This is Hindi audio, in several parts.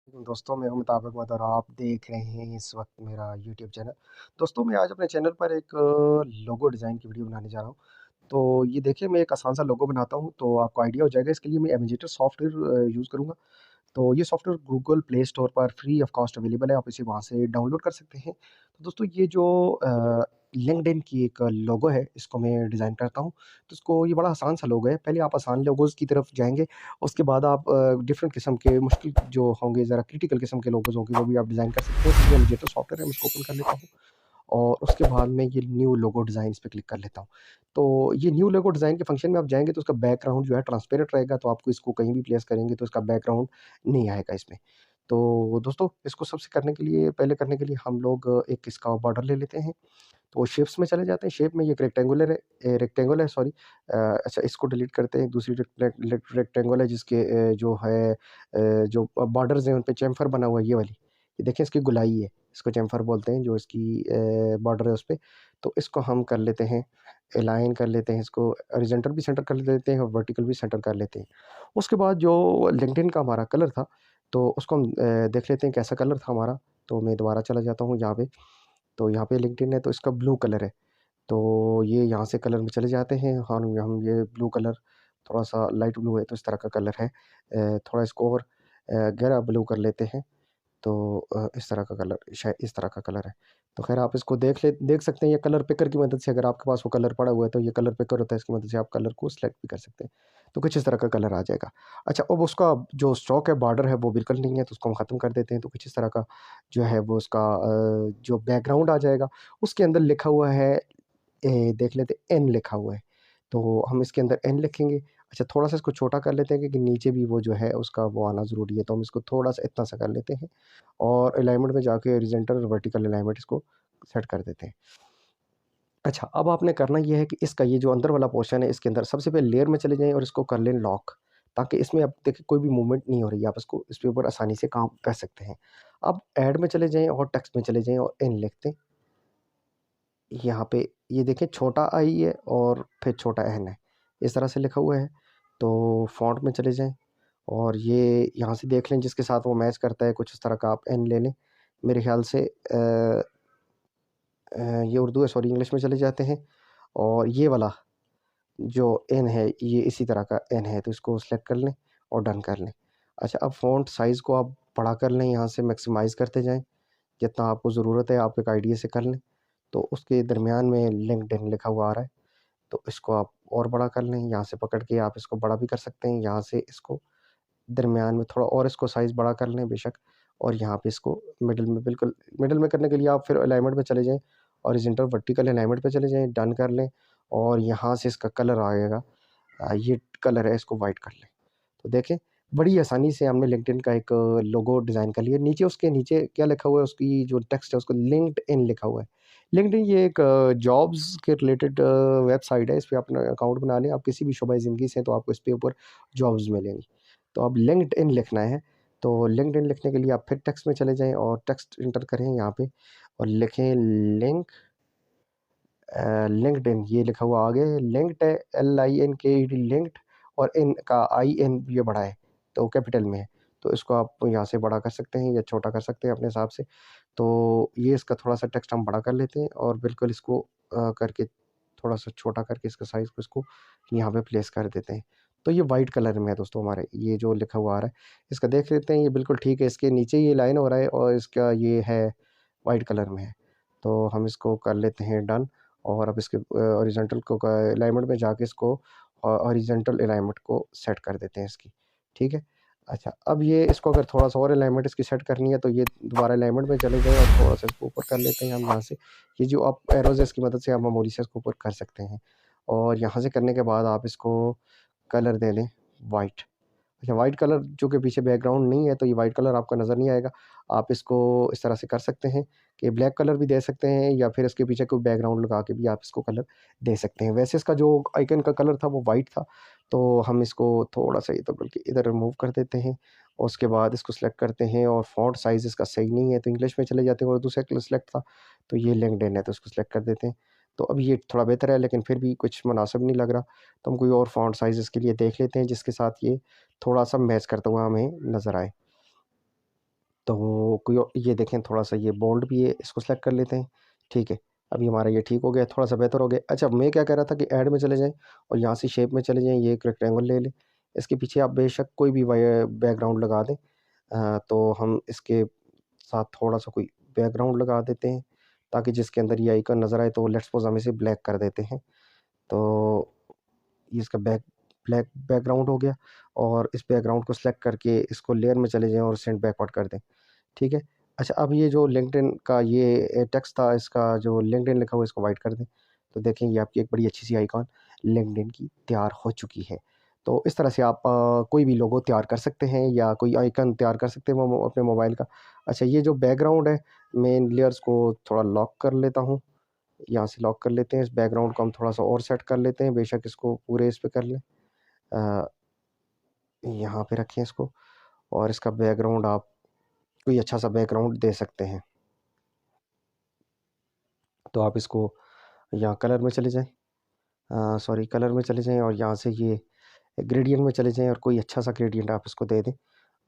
दोस्तों, मैं हूं मुताबिक मत और आप देख रहे हैं इस वक्त मेरा यूट्यूब चैनल। दोस्तों, मैं आज अपने चैनल पर एक लोगो डिज़ाइन की वीडियो बनाने जा रहा हूं। तो ये देखिए, मैं एक आसान सा लोगो बनाता हूं तो आपको आइडिया हो जाएगा। इसके लिए मैं इमेजेटर सॉफ्टवेयर यूज़ करूंगा। तो ये सॉफ्टवेयर गूगल प्ले स्टोर पर फ्री ऑफ कॉस्ट अवेलेबल है, आप इसे वहाँ से डाउनलोड कर सकते हैं। तो दोस्तों, ये जो लिंक्डइन की एक लोगो है, इसको मैं डिज़ाइन करता हूँ। तो इसको ये बड़ा आसान सा लोगो है। पहले आप आसान लोगोज़ की तरफ जाएँगे, उसके बाद आप डिफरेंट किस्म के मुश्किल जो होंगे, ज़रा क्रिटिकल किस्म के लोगोज़ होंगे, वो भी आप डिज़ाइन कर सकते हैं। तो ये इमेजेटर सॉफ्टवेयर है, मैं इसको ओपन कर लेता हूँ और उसके बाद मैं ये न्यू लोगो डिज़ाइन इस पे क्लिक कर लेता हूँ। तो ये न्यू लोगो डिज़ाइन के फंक्शन में आप जाएँगे तो उसका बैकग्राउंड जो है ट्रांसपेरेंट रहेगा, तो आपको इसको कहीं भी प्लेस करेंगे तो इसका बैकग्राउंड नहीं आएगा इसमें। तो दोस्तों, इसको सबसे करने के लिए पहले करने के लिए हम लोग एक इसका बॉर्डर ले लेते हैं। तो शेप्स में चले जाते हैं। शेप में ये एक रेक्टेंगुलर है, रेक्टेंगल है, सॉरी। अच्छा, इसको डिलीट करते हैं। दूसरी रेक्टेंगल है जिसके जो है जो बॉर्डर्स हैं उन पे चैम्फर बना हुआ है, ये वाली। ये देखें, इसकी गोलाई है, इसको चैम्फर बोलते हैं, जो इसकी बॉर्डर है उस पे। तो इसको हम कर लेते हैं, अलाइन कर लेते हैं इसको, हॉरिज़ॉन्टल भी सेंटर कर लेते हैं और वर्टिकल भी सेंटर कर लेते हैं। उसके बाद जो लिंक्डइन का हमारा कलर था, तो उसको हम देख लेते हैं कैसा कलर था हमारा। तो मैं दोबारा चला जाता हूँ यहाँ पे। तो यहाँ पे लिंक्डइन है तो इसका ब्लू कलर है। तो ये यहाँ से कलर में चले जाते हैं। हम ये ब्लू कलर थोड़ा-सा लाइट ब्लू है तो इस तरह का कलर है। थोड़ा इसको और गहरा ब्लू कर लेते हैं। तो इस तरह का कलर, शायद इस तरह का कलर है। तो ख़ैर आप इसको देख सकते हैं, ये कलर पिकर की मदद से, अगर आपके पास वो कलर पड़ा हुआ है तो ये कलर पिकर होता है, इसकी मदद से आप कलर को सिलेक्ट भी कर सकते हैं। तो कुछ इस तरह का कलर आ जाएगा। अच्छा, अब उसका जो स्ट्रोक है, बॉर्डर है, वो बिल्कुल नहीं है तो उसको हम ख़त्म कर देते हैं। तो कुछ इस तरह का जो है वो उसका जो बैकग्राउंड आ जाएगा, उसके अंदर लिखा हुआ है, देख लेते हैं, एन लिखा हुआ है। तो हम इसके अंदर एन लिखेंगे। अच्छा, थोड़ा-सा इसको छोटा कर लेते हैं क्योंकि नीचे भी वो जो है उसका वो आना ज़रूरी है, तो हम इसको थोड़ा-सा इतना सा कर लेते हैं और अलाइनमेंट में जाके हॉरिज़ॉन्टल और वर्टिकल अलाइनमेंट इसको सेट कर देते हैं। अच्छा, अब आपने करना ये है कि इसका ये जो अंदर वाला पोर्शन है, इसके अंदर सबसे पहले लेयर में चले जाएँ और इसको कर लें लॉक, ताकि इसमें अब देखिए कोई भी मूवमेंट नहीं हो रही है, आप इसको इसके ऊपर आसानी से काम कर सकते हैं। अब ऐड में चले जाएँ और टेक्स्ट में चले जाएँ और एन लिख दें। यहाँ पे ये देखें, छोटा आई है और फिर छोटा एन है, इस तरह से लिखा हुआ है। तो फ़ॉन्ट में चले जाएँ और ये यहाँ से देख लें जिसके साथ वो मैच करता है, कुछ इस तरह का आप एन ले लें। मेरे ख़्याल से ये उर्दू है, सॉरी, इंग्लिश में चले जाते हैं और ये वाला जो एन है, ये इसी तरह का एन है, तो इसको सेलेक्ट कर लें और डन कर लें। अच्छा, अब फ़ॉन्ट साइज़ को आप बड़ा कर लें, यहाँ से मैक्सिमाइज़ करते जाएँ, जितना आपको ज़रूरत है आप एक आइडिया से कर लें। तो उसके दरमियान में लिंक्डइन लिखा हुआ आ रहा है, तो इसको आप और बड़ा कर लें, यहाँ से पकड़ के आप इसको बड़ा भी कर सकते हैं, यहाँ से इसको दरमियान में थोड़ा और इसको साइज़ बड़ा कर लें बेशक, और यहाँ पे इसको मिडल में, बिल्कुल मिडल में करने के लिए आप फिर अलाइनमेंट में चले जाएँ, हॉरिज़ॉन्टल वर्टिकल अलाइनमेंट पे चले जाएँ, डन कर लें और यहाँ से इसका कलर आएगा, ये कलर है, इसको वाइट कर लें। तो देखें, बड़ी आसानी से हमने लिंक्डइन का एक लोगो डिज़ाइन कर लिया। नीचे, उसके नीचे क्या लिखा हुआ है, उसकी जो टेक्स्ट है उसको लिंक्डइन लिखा हुआ है। लिंक्डइन ये एक जॉब्स के रिलेटेड वेबसाइट है, इस पे अपना अकाउंट बना लें आप किसी भी शोबा ज़िंदगी से, तो आपको इस पे ऊपर जॉब्स मिलेंगी। तो अब लिंक्डइन लिखना है, तो लिंक्डइन लिखने के लिए आप फिर टेक्स्ट में चले जाएँ और टेक्स्ट एंटर करें यहाँ पे और लिखें लिंक्डइन, ये लिखा हुआ आ गया है, लिंक्ड है, LINKED, लिंक्ड, और इन का IN ये बड़ा है, तो कैपिटल में है। तो इसको आप यहाँ से बड़ा कर सकते हैं या छोटा कर सकते हैं अपने हिसाब से। तो ये इसका थोड़ा-सा टेक्स्ट हम बड़ा कर लेते हैं और बिल्कुल इसको करके थोड़ा-सा छोटा करके इसका साइज़ को इसको यहाँ पे प्लेस कर देते हैं। तो ये वाइट कलर में है दोस्तों हमारे, ये जो लिखा हुआ आ रहा है, इसका देख लेते हैं, ये बिल्कुल ठीक है। इसके नीचे ये लाइन हो रहा है और इसका ये है वाइट कलर में है। तो हम इसको कर लेते हैं डन और अब इसके हॉरिज़ॉन्टल को क अलाइनमेंट में जाके इसको हॉरिज़ॉन्टल अलाइनमेंट को सेट कर देते हैं इसकी, ठीक है? अच्छा, अब ये इसको अगर थोड़ा-सा और अलाइनमेंट इसकी सेट करनी है तो ये दोबारा अलाइनमेंट में चले जाएँ और थोड़ा-सा इसको ऊपर कर लेते हैं हम यहाँ से। ये जो आप एरोज़ है इसकी मदद से आप मामूली से इसको ऊपर कर सकते हैं और यहाँ से करने के बाद आप इसको कलर दे दें वाइट। अच्छा, वाइट कलर चूँकि पीछे बैकग्राउंड नहीं है तो ये वाइट कलर आपको नज़र नहीं आएगा। आप इसको इस तरह से कर सकते हैं कि ब्लैक कलर भी दे सकते हैं या फिर इसके पीछे कोई बैकग्राउंड लगा के भी आप इसको कलर दे सकते हैं। वैसे इसका जो आइकन का कलर था वो वाइट था, तो हम इसको थोड़ा-सा इधर, बल्कि इधर रिमूव कर देते हैं और उसके बाद इसको सेलेक्ट करते हैं और फ़ॉन्ट साइज़ इसका सही नहीं है तो इंग्लिश में चले जाते हैं और दूसरा सेलेक्ट था, तो ये लिंक्डइन है तो इसको सेलेक्ट कर देते हैं। तो अब ये थोड़ा बेहतर है लेकिन फिर भी कुछ मुनासिब नहीं लग रहा, तो हम कोई और फ़ॉन्ट साइज़ इसके लिए देख लेते हैं जिसके साथ ये थोड़ा-सा मैच करता हुआ हमें नज़र आए। तो कोई ये देखें थोड़ा-सा ये बोल्ड भी है, इसको सेलेक्ट कर लेते हैं, ठीक है। अभी हमारा ये ठीक हो गया, थोड़ा-सा बेहतर हो गया। अच्छा, मैं क्या कह रहा था कि ऐड में चले जाएँ और यहाँ से शेप में चले जाएँ, ये एक रेक्टेंगल ले लें। इसके पीछे आप बेशक कोई भी बैकग्राउंड लगा दें। तो हम इसके साथ थोड़ा-सा कोई बैकग्राउंड लगा देते हैं, ताकि जिसके अंदर ये आइकन नज़र आए, तो लेट्स सपोज़ हम इसे ब्लैक कर देते हैं। तो ये इसका ब्लैक बैकग्राउंड हो गया और इस बैकग्राउंड को सेलेक्ट करके इसको लेयर में चले जाएँ और सेंड बैकवर्ड कर दें, ठीक है। अच्छा, अब ये जो लिंक्डइन का ये टेक्स्ट था, इसका जो लिंक्डइन लिखा हुआ है, इसको वाइट कर दें। तो देखें ये आपकी एक बड़ी अच्छी-सी आइकॉन लिंक्डइन की तैयार हो चुकी है। तो इस तरह से आप कोई भी लोगो तैयार कर सकते हैं या कोई आइकन तैयार कर सकते हैं अपने मोबाइल का। अच्छा, ये जो बैकग्राउंड है, मैं इन लेयर्स को थोड़ा लॉक कर लेता हूँ। यहाँ से लॉक कर लेते हैं, इस बैकग्राउंड को हम थोड़ा-सा और सेट कर लेते हैं, बेशक इसको पूरे इस पे कर लें। अ, यहाँ पे रखें इसको और इसका बैकग्राउंड आप कोई अच्छा-सा बैकग्राउंड दे सकते हैं। तो आप इसको यहाँ कलर में चले जाएँ, सॉरी कलर में चले जाएँ और यहाँ से ये ग्रेडिएंट में चले जाएँ और कोई अच्छा-सा ग्रेडिएंट आप इसको दे दें।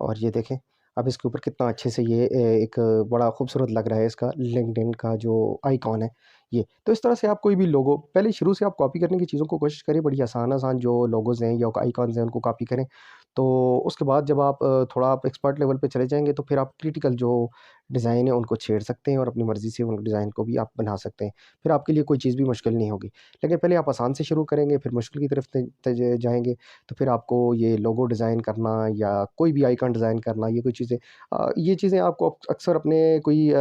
और ये देखें, अब इसके ऊपर कितना अच्छे से ये एक बड़ा खूबसूरत लग रहा है इसका लिंक्डइन का जो आइकॉन है ये। तो इस तरह से आप कोई भी लोगो पहले शुरू से आप कॉपी करने की चीज़ों को कोशिश करें, बड़ी आसान-आसान जो लोगोज़ हैं या आइकॉन्स हैं उनको कॉपी करें। तो उसके बाद जब आप थोड़ा आप एक्सपर्ट लेवल पे चले जाएँगे, तो फिर आप क्रिटिकल जो डिज़ाइन है उनको छेड़ सकते हैं और अपनी मर्ज़ी से उन डिज़ाइन को भी आप बना सकते हैं। फिर आपके लिए कोई चीज़ भी मुश्किल नहीं होगी। लेकिन पहले आप आसान से शुरू करेंगे, फिर मुश्किल की तरफ जाएँगे, तो फिर आपको ये लोगो डिज़ाइन करना या कोई भी आइकन डिज़ाइन करना, ये चीज़ें आपको अक्सर अपने कोई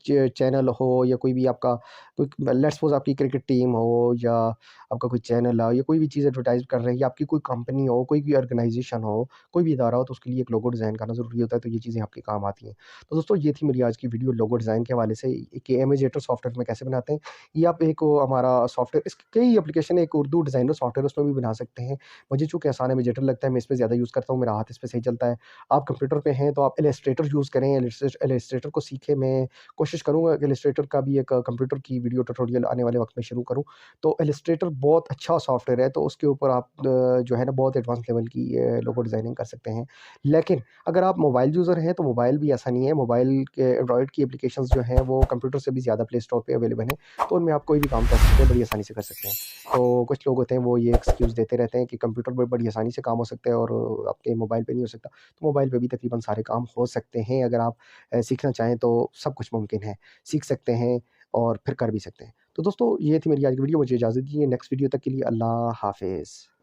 चैनल हो या कोई भी आपका कोई लेट्स सपोज़ आपकी क्रिकेट टीम हो या आपका कोई चैनल हो या कोई भी चीज़ एडवर्टाइज़ कर रहे हैं या आपकी कोई कंपनी हो, कोई भी ऑर्गेनाइज़ेशन हो, कोई भी इदारा हो, तो उसके लिए एक लोगो डिज़ाइन करना ज़रूरी होता है, तो ये चीज़ें आपके काम आती हैं। तो दोस्तों, ये थी मेरी आज की वीडियो लोगो डिज़ाइन के हवाले से कि इमेजेटर सॉफ्टवेयर में कैसे बनाते हैं। ये आप एक हमारा सॉफ्टवेयर, इसके कई एप्लीकेशन है, एक उर्दू डिज़ाइनर सॉफ्टवेयर, उसमें भी बना सकते हैं। मुझे चूँकि आसान इमेजेटर लगता है, मैं इसपे ज़्यादा यूज़ करता हूँ, मेरा हाथ इस पे सही चलता है। आप कंप्यूटर पे हैं, तो आप इलस्ट्रेटर यूज़ करें, इलस्ट्रेटर को सीखें। मैं कोशिश करूँगा कि इलस्ट्रेटर का भी एक कंप्यूटर की वीडियो ट्यूटोरियल आने वाले वक़्त में शुरू करूँ। तो इलस्ट्रेटर बहुत अच्छा सॉफ्टवेयर है, तो उसके ऊपर आप जो है ना बहुत एडवांस लेवल की लोगो डिज़ाइनिंग कर सकते हैं। लेकिन अगर आप मोबाइल यूज़र हैं, तो मोबाइल भी ऐसा नहीं है, मोबाइल के एंड्रॉयड की एप्लीकेशंस जो हैं, वो कंप्यूटर से भी ज़्यादा प्ले स्टोर पे अवेलेबल हैं, तो उनमें आप कोई भी काम कर सकते हैं, बड़ी आसानी से कर सकते हैं। तो कुछ लोग होते हैं, वो ये एक्सक्यूज़ देते रहते हैं कि कंप्यूटर पे बड़ी आसानी से काम हो सकता है और आपके मोबाइल पे नहीं हो सकता। तो मोबाइल पे भी तकरीबन सारे काम हो सकते हैं, अगर आप सीखना चाहें तो सब कुछ मुमकिन है। सीख सकते हैं और फिर कर भी सकते हैं। तो दोस्तों, ये थी मेरी आज की वीडियो, मुझे इजाज़त दीजिए, नेक्स्ट वीडियो तक के लिए अल्लाह हाफ़िज़।